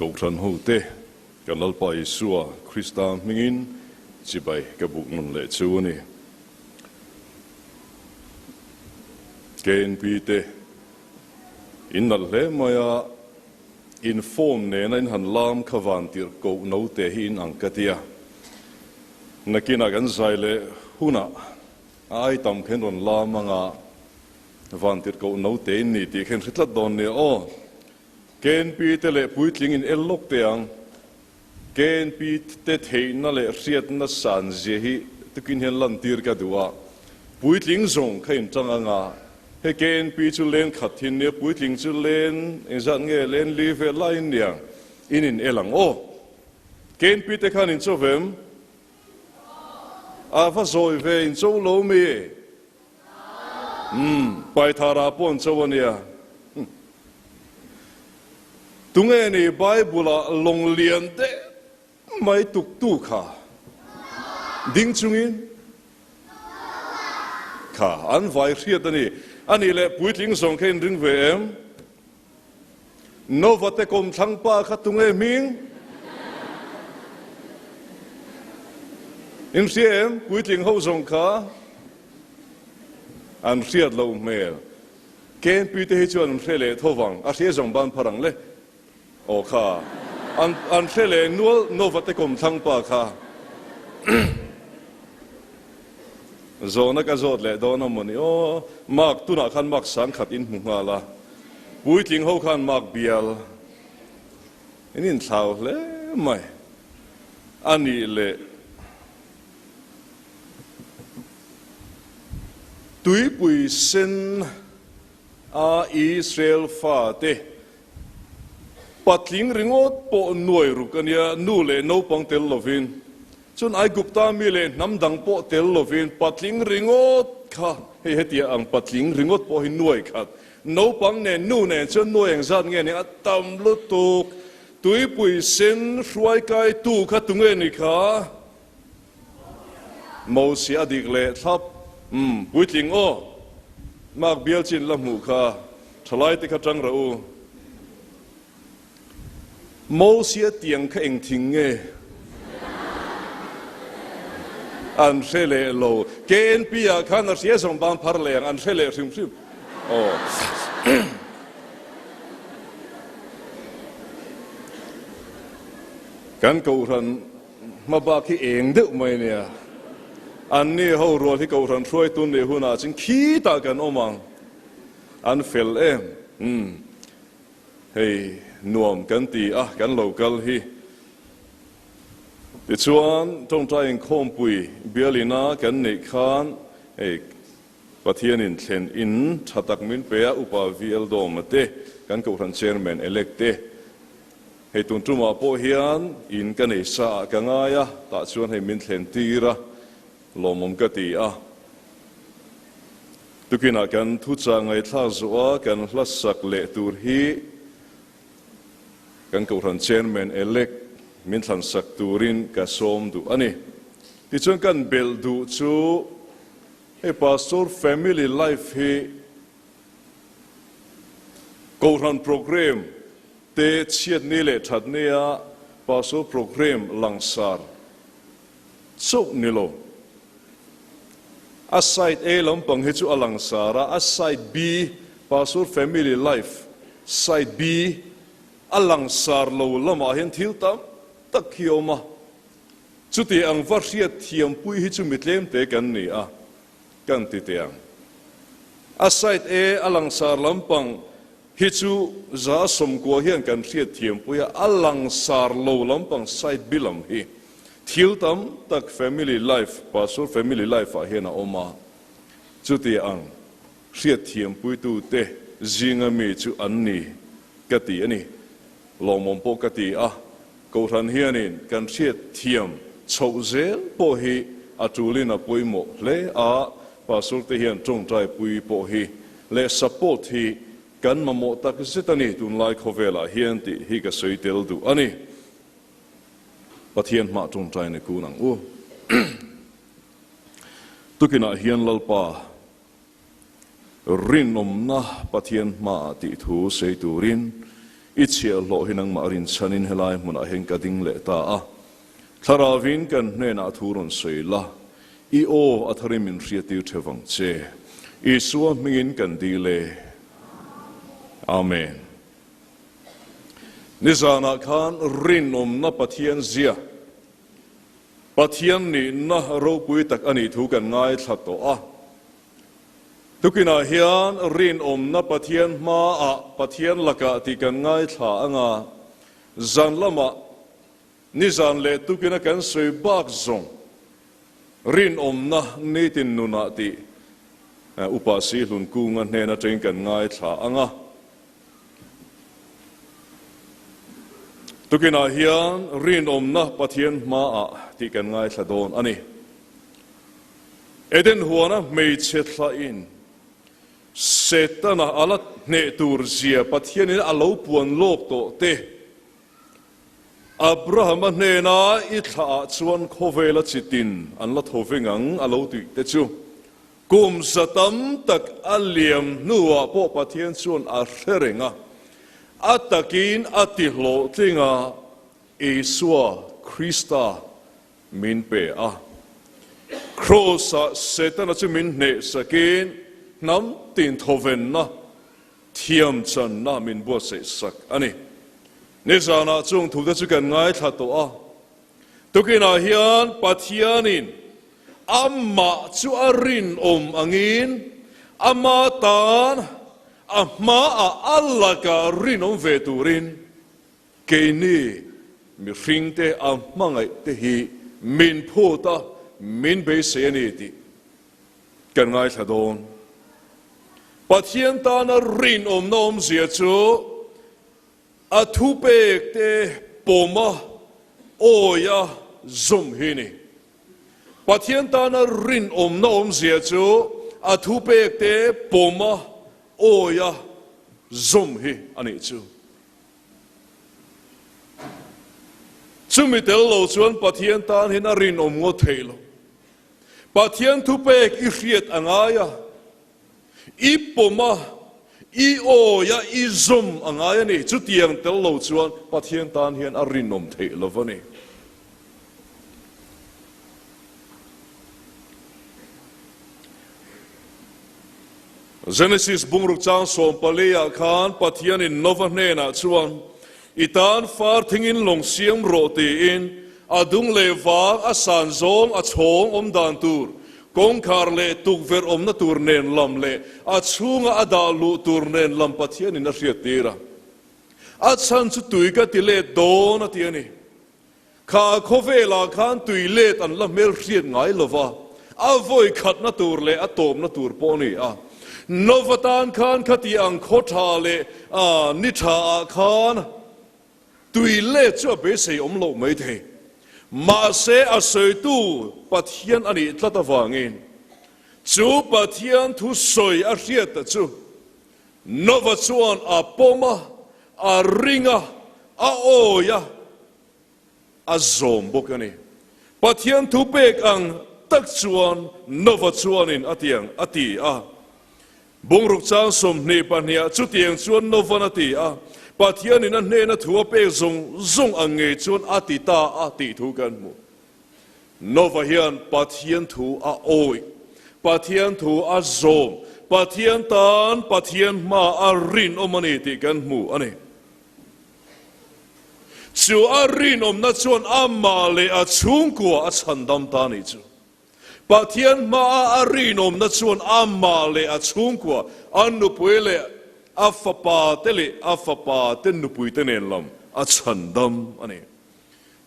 cầu thần hậu tế cần lal pai xua Christa mingin chỉ bay cái bụng nôn lệ chú này kênh pt in nal lệ maya inform nè nên han lam khavan tir cầu nấu tế hin ang katia nakina gan zai lệ huna ai tam khen ron lam anga van tir cầu nấu tế ni ti khen khitlat don ne o kênh pt lệ puitling in ellok teang kênh pt te theina lệ riat na san je hi tukin hen lan tir ka duwa puitling zong khain changa nga he kênh pt chu len khathin ne puitling chu len engzat nge len li ve line niang in elang o kênh pt khan in chovem a va zoi ve in chu lo mi pai thara pon chowania tunge ni Bible long lian te mai tuk tu kha ding chungin kha an vai riat ani le puitling song khen ring ve em no vate kom thang pa kha tunge ming in siem puitling ho song kha an riat lo mel ken pite hi chuan hrele thowang a hre zong ban pharang le o kha an hrele nual novate kom thang pa kha zona ka zot le dona moni o mak tuna khan mak sang khat in hunga la puitling ho khan mak bial in thau le mai ani le tui pui sen a Israel fa te patling ringot po nuai rukania nu le no pang tel lovin chun ai gupta mi le namdang po tel lovin patling ringot kha he hetia ang patling ringot po hin nuai khat no pang ne nu ne chun nuai ang zat nge ni atam lu tuk tui pui sen ruai kai tu kha tunge ni kha mo si adik le thap puitling o mak bial chin la mu kha thalai te kha tang ra u mo sia tiang kha eng thing nge an sele lo ken pia khan ar sia som ban phar le an sele sim o kan ko ran ma ba ki eng de mai ne an ni ho ro hi ko ran throi tun ne huna chin khi ta kan omang an fel em hey nuam kan ti kan local hi ti chuan tong trai in khom pui bialina kan nei khan hey pathian in thlen in thatak min pe upa vl dom te kan ko ran chairman elect hey tun tuma po hian in kan nei sa ka nga ya ta chuan hey min thlen tira lomom ka ti tukina kan thu cha ngai thla zuwa kan hlasak le tur hi kan ko ran chairman elect min thlan sak turin ka som du ani ti chuan kan bel du chu he pastor family life hi ko ran program te chiat ni le that nia pastor program langsar so nilo a side A lampang hi chu alangsara a side B pastor family life side B alangsar lo lama hian thil tam tak hioma chuti ang varriat thiam pui hi chu mitlem te kan ni kan ti teang a side A alangsar lampang hi chu za som ko hian kan riat thiam pui alangsar lo lampang side B lam hi thil tam tak family life pastor family life a hian a oma chuti ang riat thiam pui tu te zinga mi chu an ni kati ani lomom po kati ko ran hianin kan riat thiam chhozel po hi atulina poimo le pastor te hian tong trai pui po hi le support hi kan mamo tak sitani tun lai khovela hian ti hi ka soitel du ani pathian ma tong trai ne kunang tukina hian lalpa rinom na pathian ma ti thu sei turin ichia lo hinang marin chanin helai muna heng kading le ta a tharawin kan ne na thurun soila I o atharimin riatiu thewang che Isua mingin kan dile Amen Nizana khan rin na pathian zia pathian ni na ro pui tak ani thu kan ngai thato a tukina hian rin na pathian ma a pathian laka ti kan ngai tha anga zan lama nizan le tukina kan soi bak zong rin na nitin nuna ti upasi lun kunga hena teng kan ngai tha anga tukina hian rin na pathian ma a ti kan ngai tha don ani eden huana mei chetla in setana alat ne tur zia pathian in alo puan lok to te Abraham ne na I tha chuan khovela chitin an la thovengang alo ti te chu kum satam tak aliam nuwa po pathian chuan a hlerenga atakin atihlo tlinga Isua Krista min pe a krosa setana chu min ne sakin nam tin thoven na thiam chan na min bo se sak ani Nizana chung thu te chu kan ngai tha to a tukina hian pathianin amma chu arin angin amma tan amma a allaka rin ve turin keini mi ringte ammangai te hi min phota min be se ni ti kan ngai tha don pathian tan rin nom zia chu a thu pek te poma oya zum hini pathian tan rin nom zia chu a thu pek te poma oya zum hi ani chu chumitel lo chuan pathian tan hin a rin ngo theilo pathian thu pek I hriat angaya I poma I oya I zum angaya ni chu tiang tel lo chuan pathian tan hian a rin nom theilo vani Genesis bungruk chang som palea khan pathian in novane na chuan itan far thingin long siam ro ti in adung le wang a san zong a chhong dan tur kong khar le tukver na tur nen lam le a chunga adalu tur nen lam pathian in a hriat tira a chan chu tuika ti le don ati ani kha khovela khan tui let an la mel hriat ngai lova a voi khat na tur le a tom na tur poni a Novatan khan khati ang khotha le nitha khan tui le chu be sei lo mai the ma se a soi tu pathian ani tlata wangin chu pathian thu soi a hriat chu nova chuan a poma a ringa a oya a zom bokani pathian thu pek ang tak chuan nova chuanin atiang ati a bungruk chang som ne pania chu tiang chuan novanati a pathian in a hne na thua pe zong ange chuan atita ati thu kan mu nova hian pathian thu a oi pathian thu a zom pathian tan pathian ma a rin omani ti kan mu ani chu a rin na chuan amma le a chung kwa a chandam ta ni chu pathian ma a rin na chuan amma le a chung kwa anu puele afapa tele afapa ten pui tenen lam a chandam ani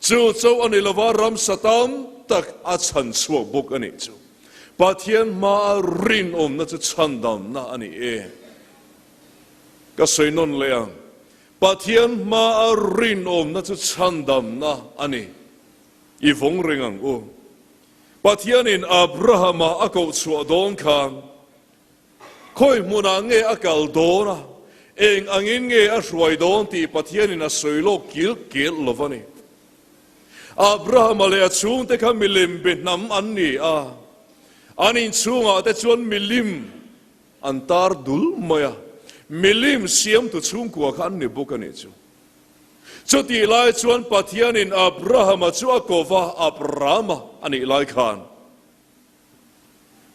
chu ani lawa ram satam tak a chan chuak bok ani chu pathian ma rin na chu chandam na ani e ka soinon leang pathian ma rin na chu chandam na ani I vong ringang o pathian in Abrahama ako chu don khan khoi muna nge akal dona eng angin nge a hruai don ti pathian in a soilo kil lovani Abraham le a chung te kha milim be nam an ni a anin chunga te chuan milim antar dul maya milim siam tu chung kwa khan ni bukani chu chu ti lai chuan Pathian in Abraham chu akova Abraham ani lai khan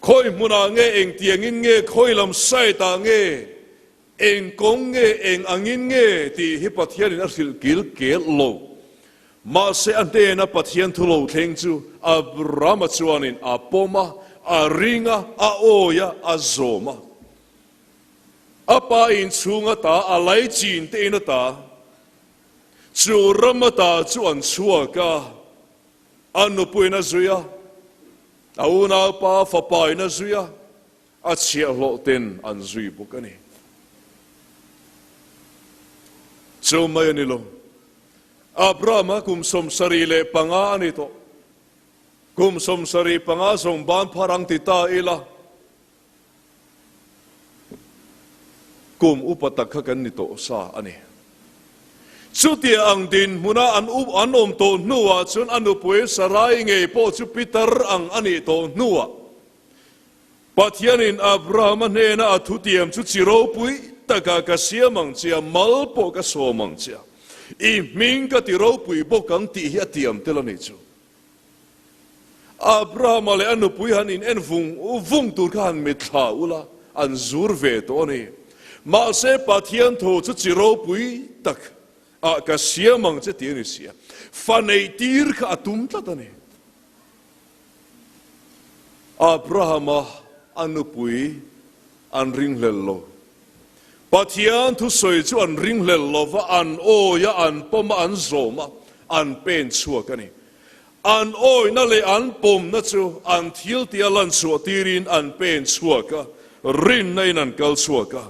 khoi muna nge eng tiang in nge khoi lam sai ta nge eng kong nge eng angin nge ti hi Pathian in arsil kil kel lo ma se ante na Pathian thu lo theng chu Abraham chuan in apoma aringa aoya azoma apa in chunga ta alai chin te na ta chu ramata chuan chuaka anu puina zuya auna pa fa paina zuya a chia lo ten an zui bukani chu mai ni lo Abraham kum som sarile panga ani to kum som sari panga som ban parang tita ila kum upatakha kan ni to sa ani chuti ang din muna an om to nuwa chun anu pue sarai nge po chu Peter ang ani to nuwa Pathian in Abraham ne na athutiam chu chiro pui taka ka siamang chia mal po ka somang chia I ming ka tiro pui bo kang ti hi atiam telani chu Abraham ale anu pui han in en vung tur kan mit tha ula an zur ve to ni ma se Pathian tho chu chiro pui tak a ka siamang che ti ni sia fanei tir ka atum ta ni Abraham anu pui an ring lello Pathian thu soi chu an ring lello va an oya an pom an zoma an pen chua ka ni an oi na le an pom na chu an thil ti alan chu tirin an pen chua ka rin nei nan kal chua ka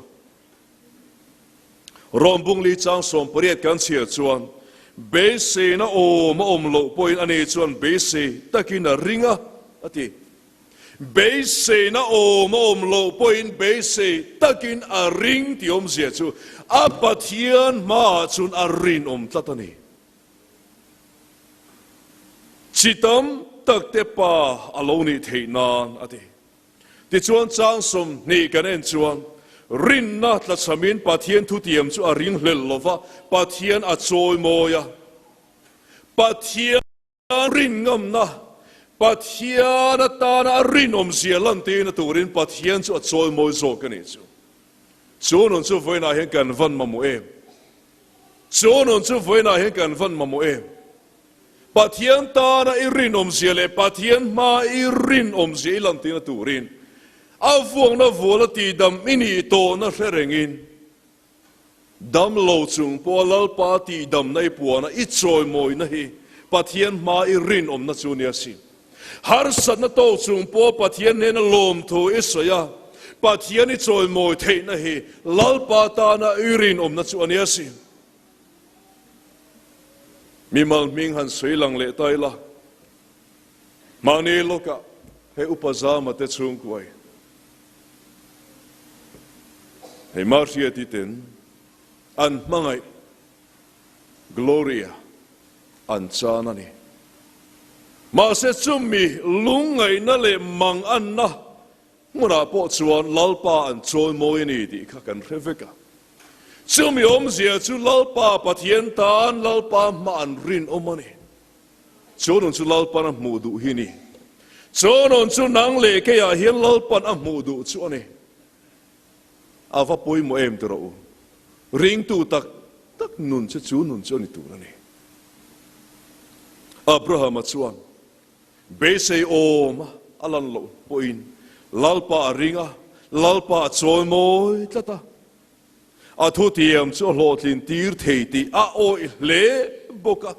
rombung li chang som pariat kan chia chuan be se na ma om lo poin ani chuan be se takin a ringa ati be se na ma om lo poin be se takin a ring ti om zia chu a Pathian ma chun a rin om tatani chitam takte pa aloni theinan ati ti chuan chang som ni kan en chuan rin na tla chamin Pathian thu tiam chu a ring hlel lova Pathian a choi moya Pathian rin ngam na Pathian ta na rin om zia lan te na turin Pathian chu a choi moi zo ka ni chu non chu voi na hen kan van mamu em chu non chu voi na hen kan van mamu em Pathian ta na I rin om zia le Pathian ma I rin om zia lan te na turin avuang na vola ti dam ini to na herengin dam lo chung po lal pa ti dam nai puana I choi moi na hi Pathian ma I rin om na chu nia si har sat na to chung po Pathian ne na lom thu isaya Pathian I choi moi thei na hi lal pa ta na I rin om na chu ania si mi mal ming han sui lang le tai la mani loka he upazama te chung kwai Hei marsia titen an mangai gloria an chana ni ma se chumi lungai na le mang an na mura po chuan lalpa an choi moi ni di kha kan reveka chumi om zia chu lalpa Pathian tan lalpa ma an rin omani chonon chu lalpa na mudu hini chonon chu nang le ke ya hian lalpa na mudu chu ani ava poi mo em tro ring tu tak nun che chu nun chu ni tu ni Abraham chuan be sei om alan lo poin lalpa ringa lalpa choi moi tata a thu tiam chu hlotlin tir thei ti a oi le boka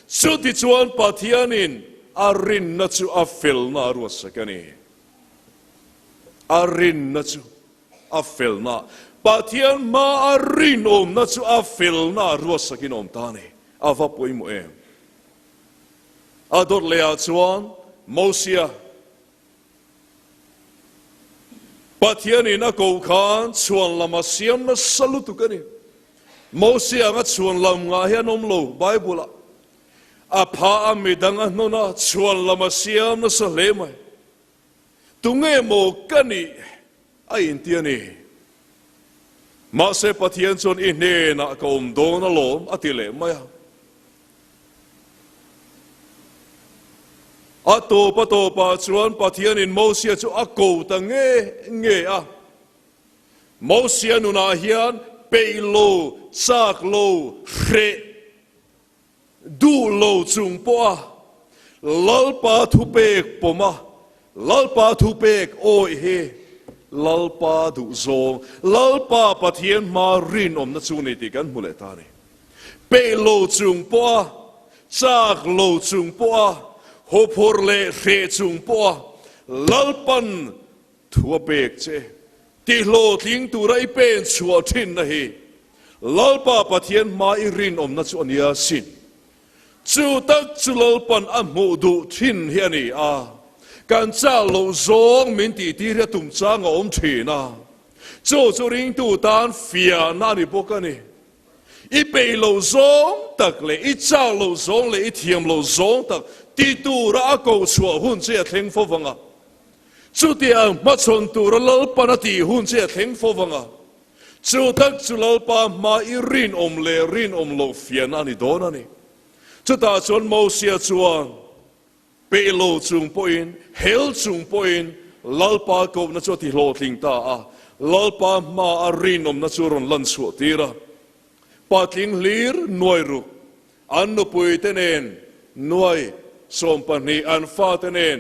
chu ti chuan Pathianin a rin na chu a fel na ru sakani a rin na chu a fel na Pathian ma a rin om na chu a fel na ru sakin om ta ni ava poi mo em ador le a chuan Mosia Pathian in a ko khan chuan lama siam na salutu kani Mosia nga chuan lam nga hian om lo Bible a pha amidang a nona chuan lama siam na sa le mai tunge mo kani a intiani มาเสปะเทียนจนอินเนนะก็อมโดนลมอติเลมายอโตปะจวนปะเทียนอินโมเสียจูอโกตังเงอะโมเสียนุนาเฮียนเปโลซากโลเรดูโลจุงปัวลัลปาทุเปกปมาลัลปาทุเปกโอเฮลัลปาดุโซลัลปาปะเทียนมารินอมนัจูนิติกันมุเลตานีเปโลจุงปัวซากโลจุงปัวโฮพอร์เลเรจุงปัวลัลปันทัวเปกเจติโลทิ้งตัวไรเป็นชัวทินนะเฮลัลปาปะเทียนมาอิรินอมนัจูนิยาสินจูตักจูลัลปันอัมโมดุทินเฮียนี่การจ้าโลซงมินตีที่เรียตุมจ้างอมทีนะโจจูริงตูตานฟิอานานิปกันนี่อีเปโลซงตักเลยอีจ้าโลซงเลยอีเทียมโลซงตักตีตูระกูชัวหุ่นเจียเทงฟฟังจูเตียงมาชนตูระลัลปันตีหุ่นเจียเทงฟฟังจูตักจูลัลปามาอิรินอมเลรินอมโลฟิอานานิโดนานี่จุดตาจนโมเสียจวนเปโลจุงปอยน์เฮลจุงปอยน์ลัลปากบนัจติโลทิงตาลัลปามาอารินอมนัจรอนลันสวตีระปัดลิงลีร์นวยรุอันนุปุยเตเนนนวยสมปนีอันฟาเตเนน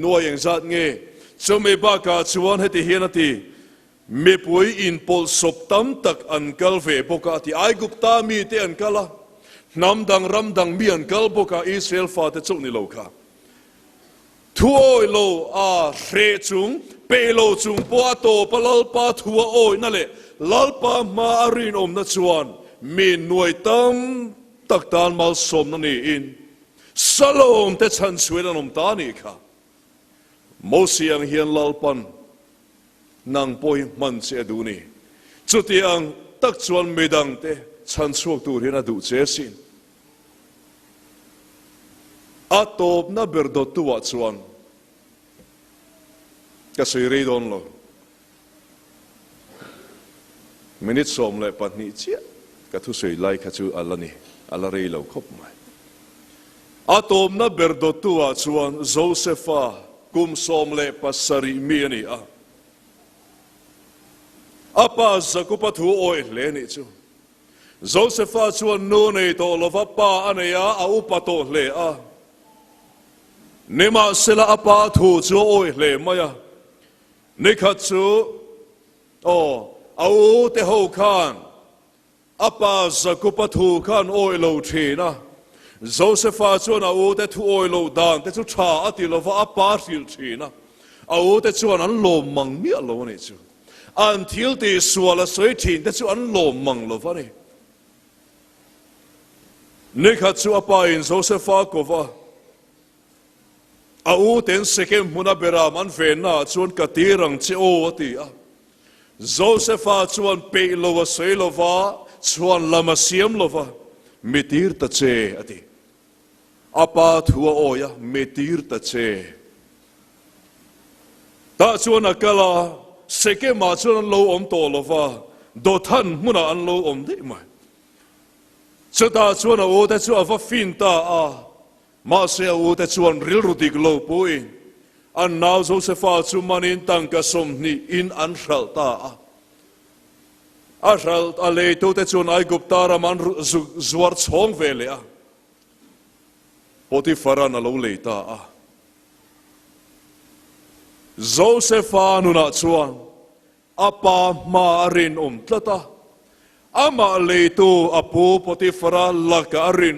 นวยยังจัดเงจะไม่บ้ากาชวนให้ที่เฮียนทีไม่ปุยอินปอลศพตั้มตักอันกัลเวปกติไอกุปตามีเตอันกัลละน้ำดังรำดังมีอันกัลปกอิสราเอลฟาเตจุนิโลกาทัวโลเรจุงเปโลจุงปัวโตปลัลปาทัวโอยนั่นแหละลัลปามาอารินอมนัจวนมีหน่วยตั้มตักตานมาสมนั่นเองสโลมแต่ฉันช่วยนมตานี่ค่ะโมเสียงเฮียนลัลปันนางปอยมันเสียดูนี่จุดยังตักจวนไม่ดังเตฉันช่วยตัวเฮียนดูเจสินอาตบนับเบอร์ดตัวจวนก็สื่อรีดอนโลมินิสอมเลยปัจนิเจียก็ทุสื่อไล่ขจูอัลลนี่อัลลรีเราครบไหมอาตบนับเบอร์ดตัวจวนโจเซฟากุมสอมเลยปัสริมีนี่อาป้าจะกุปัทัวโอยเลนี่จูโจเซฟาจวนโน่ในตัวลฟ้าป้าอันนี้อาอุปโตเลเนมาเซลาอปาทูจูโอยเลมายนิคัตจูเอาเตโฮคานอปาจะกุปทูคานโอยโลทีนะโจเซฟาจวนเอาเตทูโอยโลดานเตจูชาอติลฟ้าอปาสิลทีนะเอาเตจวนอันโลมังเมียโลนี่จูอันทิลตีสัวละสวยทีเตจูอันโลมังโลฟ้านี่นิคัตจูอปาอินโจเซฟากวาเอาเต็นเสกมมุนาเบรามันเฟน่าชวนกตีรังเจโอวติโจเซฟาชวนเปโลวเซโลวาชวนลามาเซียมโลวามิตีร์ตเจอติอาปาทัวโอยะมิตีร์ตเจตาชวนนักลาเสกมาชวนโลอมโตโลวาโดทันมุนาอันโลอมได้ไหมจะตาชวนเอาแต่ชวนว่าฟินตามาเสียอุตจวนริลรุดิกโลปุยอันนาวโจเซฟาจุมันอินตังกสมนีอินอันรัลตาอันรัลตาเลตุตจวนไอกุปตารามันจวาร์ชงเวลีปฏิฟารานาโลเลตาโจเซฟานุนาจวนอาปามารินตละตาอามาเลตุอาปูปฏิฟาราลักอาริน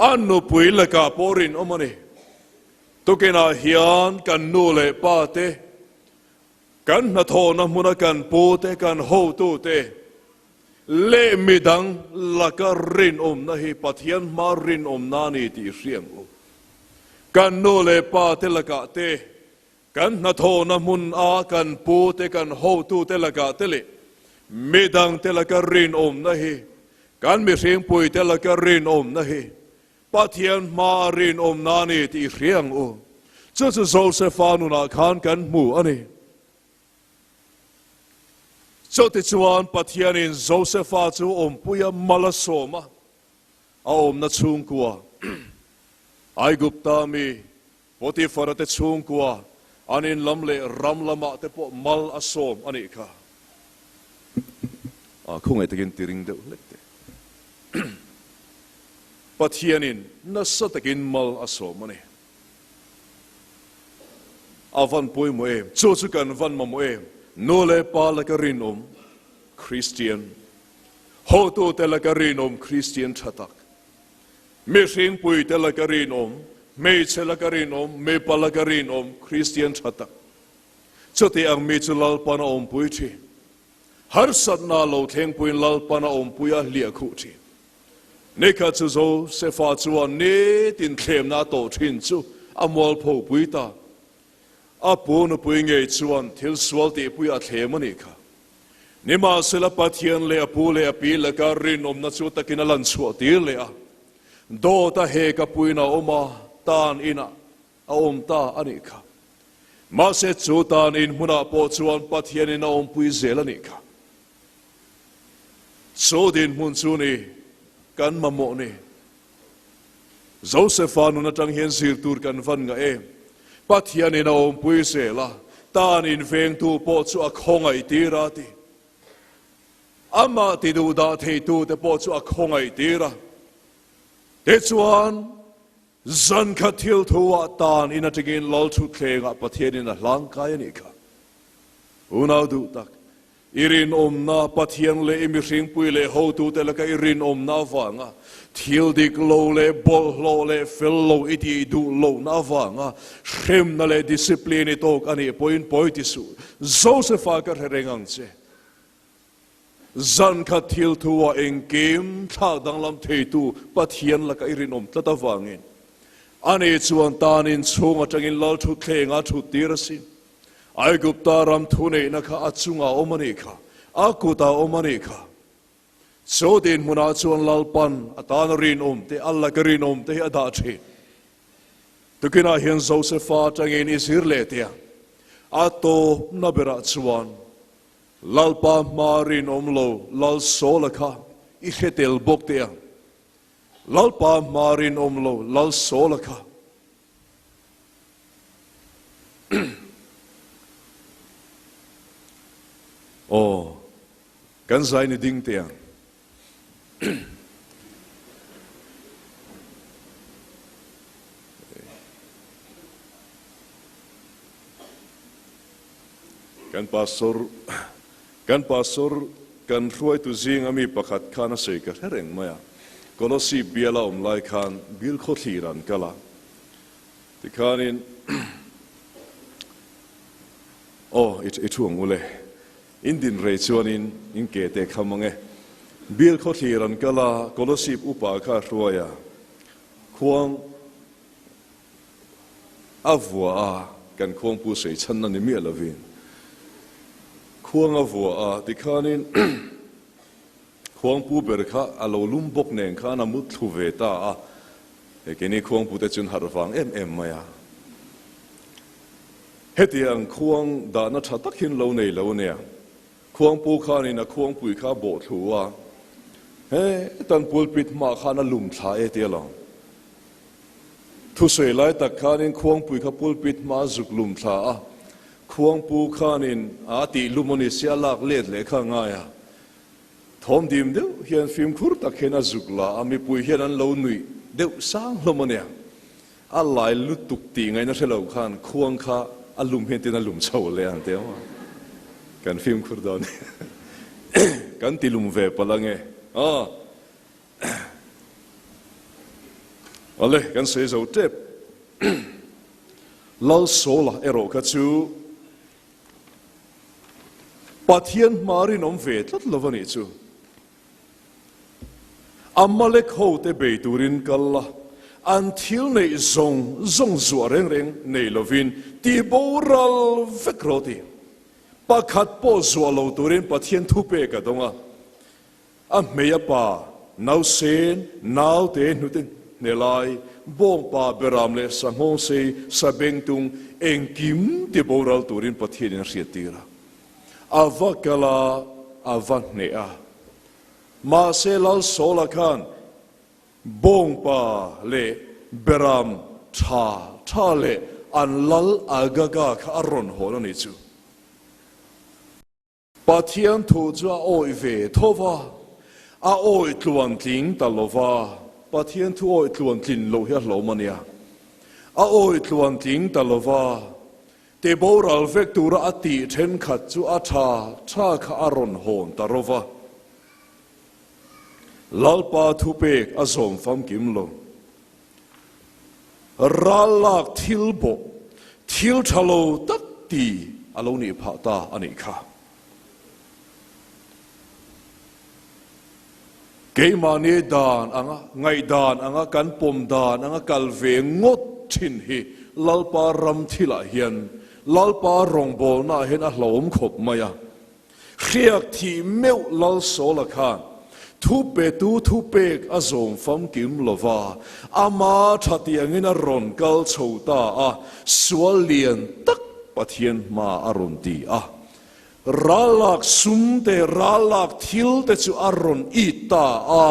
อันนุปุยละกาปอรินอมันนี่ตุกินาฮิอันกันนูเลปาเตกันนาโทนะมุนักันปูเตกันโฮตูเตเลมิดังละการินนะฮิปัทยันมารินนานีติเรียงกันนูเลปาเตละกาเตกันนาโทนะมุนอากันปูเตกันโฮตูเตละกาเตเลมิดังเตละการินนะฮิกันมีเสียงปุยเตละการินนะฮิปัทยันมารินนานีที่เรียงจะโจเซฟานุนาคานกันหมู่อันนี้ cho te chuan pathian in Josepha chu puya malasoma na chung kwa ai gupta mi Potifar te chung kwa anin lamle ramlama te po mal asom ani ka kung ay tagin tiring daw lekte pathianin nasa tagin mal asom ani avan poy mo chuchukan van mo nole pala ka rin Christian hoto tela ka rin Christian chatak mishing puy tela ka rin may chela ka rin may pala ka rin Christian chatak chote ang may chulal pa na puy chi har sat na lo theng puy lal pa na puy lia khu chi neka chu zo se fa chuan ne tin thlem na to thin chu amol pho puy ta apo na puy nge chuan thil swal te puy a thlem ani kha nima sela pathian le apu le api la ka rin na chu takin lan chu ti le a do ta he ka puy na oma tan ina ta ani kha ma se chu tan in huna po chuan pathian in puy zel ani kha so din mun chu ni kan mamo ni Josepha nu na tang hian sir tur kan van nga pathian in puy zela tan in veng tu po chu a khongai tira ti ama ti du da thei tu te po chu a khongai tira te chuan zan kha thil thuwa tan in a tingin lol thu thlenga pathian in a hlang kai ani kha unau du tak irin na pathian le imi hring pui le ho tu te la ka irin na wanga thil dik lo le bol lo le fel lo iti du lo na wanga shem na le discipline tok ani point ti su Josepha ka rengang che zan kha thil thuwa engkem tha danglam thei tu pathian la ka irin tata wangin ani chuan tan in chunga tangin lal thu thlenga thu tirasin ai gupta ram thune na kha achunga omani kha akuta omani kha so din muna chuan lalpan atan rin te alla karin te ada the tukina hian Josepha tangin isir le tia ato nabera chuan lalpa marin lo lal solaka I hetel bok tia lalpa marin lo lal solaka kan zai ni ding tia kan pastor kan ruai tu zing ami pakhat khana sei ka hereng maya kolosi biala lai khan bil khothiran kala tikhanin it huang ule indin rei chuanin in ke te khamange bil khothiran kala kolosi upa kha ruaya khuang avwa kan khuang pu sei channa ni mi alavin khuang avwa tikhanin khuang pu ber kha alo lum bok neng kha na mut thu ve ta ekeni khuang pu te chun harwang em maya hetiang khuang da na tha takhin lo nei lo ne khuang pu kha ni na khuang pui kha bo thuwa he tan pulpit ma kha na lum tha te lo thu sei lai tak kha nin khuang pui kha pulpit ma zuk lum tha khuang pu kha nin ti lumoni sia lak let le kha nga ya thom dim deu hian film khur tak khena zukla ami pui hian an lo nui deu sang lomania a lai lu tuk ti ngai na thelo khan khuang kha alum hen tin alum chho le an te kan film khur don kan tilum ve palange ale kan se zo tep lal sola ero ka chu pathian marin ve tlat lovani chu amalek ho te beiturin kalla until nei zong zuwa reng nei lovin ti boral vekroti pakhat po zuwa lo turin pathian thupe ka donga a meya pa nau sen nau te nutin nelai bong pa beram le sanghong se sabengtung engkim ti boral turin pathian in riatira avakala avan nea ma se lal sola khan bong pa le beram tha le an lal agaga kha aron hol ani chu pathian thu chu a oi ve thova a oi tluan tling talova pathian thu oi tluan tlin lo hi lo mania a oi tluan tling talova te boral vek tura ati then khat chu a tha kha aron hon tarova lalpa thu pek azom fam kim lo ralak thilbo thil thalo tak ti alo ni pha ta ani kha keimani dan anga ngai dan anga kan pom dan anga kalve ngot thin hi lalpa ram thila hian lalpa rongbol na hen a hlom khop maya khiak thi meu lal sola khan thu pek azom fam kim lova ama thati angin a ron kal chhota a sual lian tak pathian ma aron ti a ralak sumte ralak thilte chu aron ita a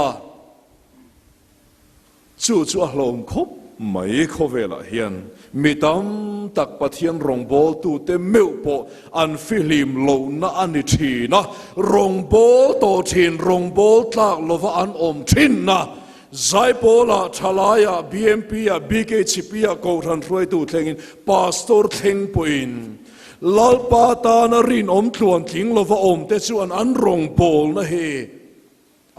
chu a hlom khop mai khovela hian mitam tak pathian rongbol tu te meu po an filim lo na ani thina rongbol to thin rongbol tlak lova an om thin na zaipola thalaya bmp a bkhp a ko than roi tu thlengin pastor thleng poin lalpa ta na rin om tluan tling lova om te chu an rongbol na he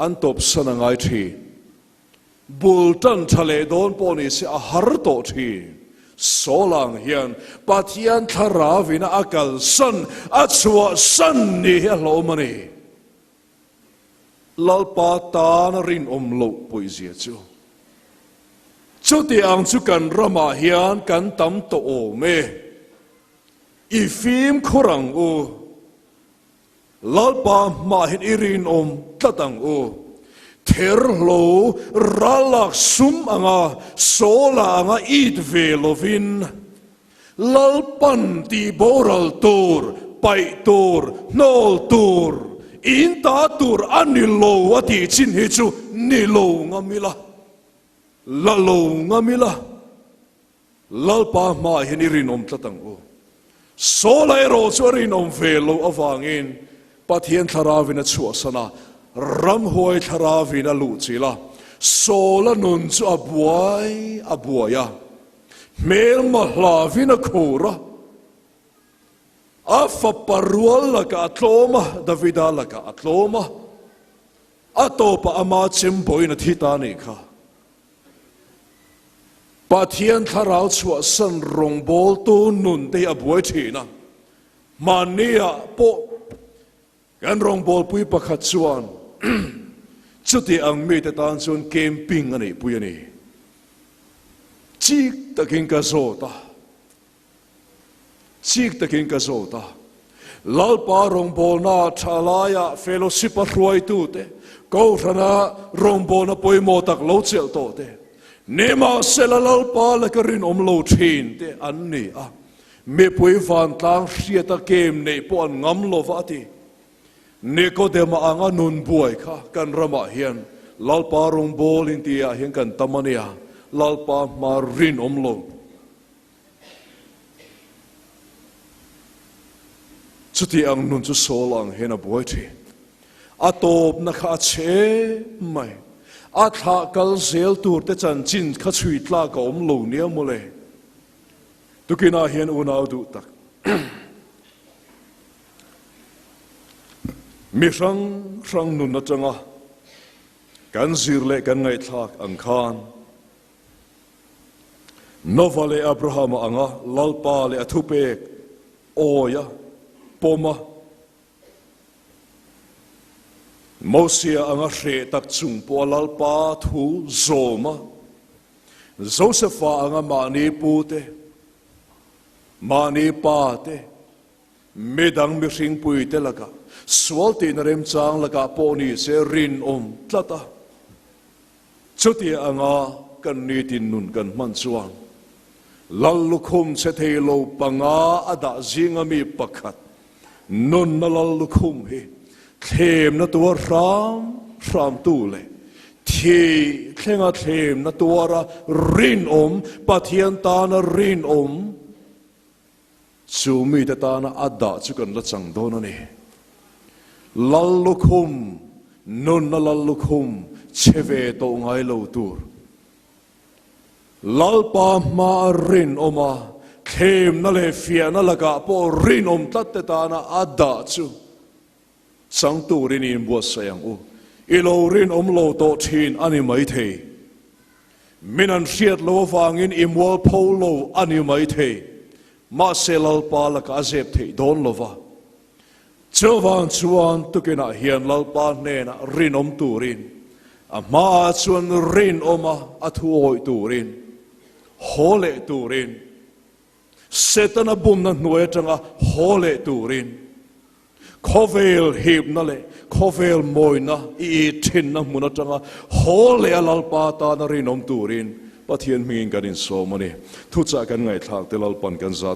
an top sanangai thi bultan thale don poni se a har to thi solang hian pathian tharavina akal san achwa san ni hello mani lalpa ta na rin om lo poizia chu ti ang chu kan rama hian kan tam to o me I fim khurang o lalpa ma hin irin om tatang o therlo ralak sum anga sola anga it velovin lalpan ti boral tur pai tur nol tur in ta tur anilo ati chin hi chu nilo ngamila lalo ngamila lalpa ma hin irin om tatang o sola ero churin om velo awangin pathian tharavina chuasana ram hoi tharavina lu chila sola nun chu abuaya mel mahlavina khura afa parwal laka atloma davida laka atloma atopa ama chimboina thitani kha pathian tharau chua san rongbol tu nun te abuai thina mania po kan rongbol pui pakhat chuan chuti ang mi te tan chun camping ani pui ani chik takin ka zota lalpa rongbol na thalaya fellowship a hruai tu te ko rana rongbol na poimo tak lo chel to te nema sela lalpa la karin om lo thin te an ni a me pui van tlang hriata kem nei po an ngam lo va ti Nikodema anga nun buai kha kan rama hian lalpa rongbol in tia hian kan tamania lalpa marin omlo chuti ang nun chu solang hena buai thi atop na kha che mai atha kal zel tur te chan chin kha chui tla ka omlo nia mole tukina hian unau du tak mi rang nun na changa kan zirle kan ngai thak ang khan novale abraham anga lalpa le athupek oya poma mosia anga hre tak chung po lalpa thu zoma josepha anga mani pute mani pate medang mi ring pui te laka swalti na rem chang laka poni se rin om tlata chuti anga kan ni tin nun kan man chuang lallukhum se thelo panga ada zinga mi pakhat non na lallukhum hi เทมนะตัวรามตู้เลยที่เคร่งเทมนะตัวระรินปะเทียนตานะรินจูมีแต่ตานะอัดดาจุกันละจังโดนนี่ลัลลุคุมนุนนะลัลลุคุมเชเวโตไงโลตูร์ลัลปามารินมาเข้มนั่นเลยเฟียนั่นละกะพอรินตัดแต่ตานะอัดดาจูสังตูรินินบัวเสียงอีโลรินโลโตทีนอันนี้ไม่เทมินันเสียดโลฟังอินอิมวอลโพโลอันนี้ไม่เทมาเซลลปาละกะเจ็บเทโดนโลวะเจ้าวันชวนตุกินะเฮียนลลปาเนนะรินตูรินมาชวนรินมาอัทุโอยตูรินโฮเลตูรินเซตันบุมนันหน่วยจังโฮเลตูรินคอเวลฮีบนั่นเลยคอเวลมอยนะอีทินนะมุนจังโฮเลลลปาตานรินตูรินปะเทียนมีกันอินโซมันนี่ทุกจากกันไงทางเตลลปันกันซา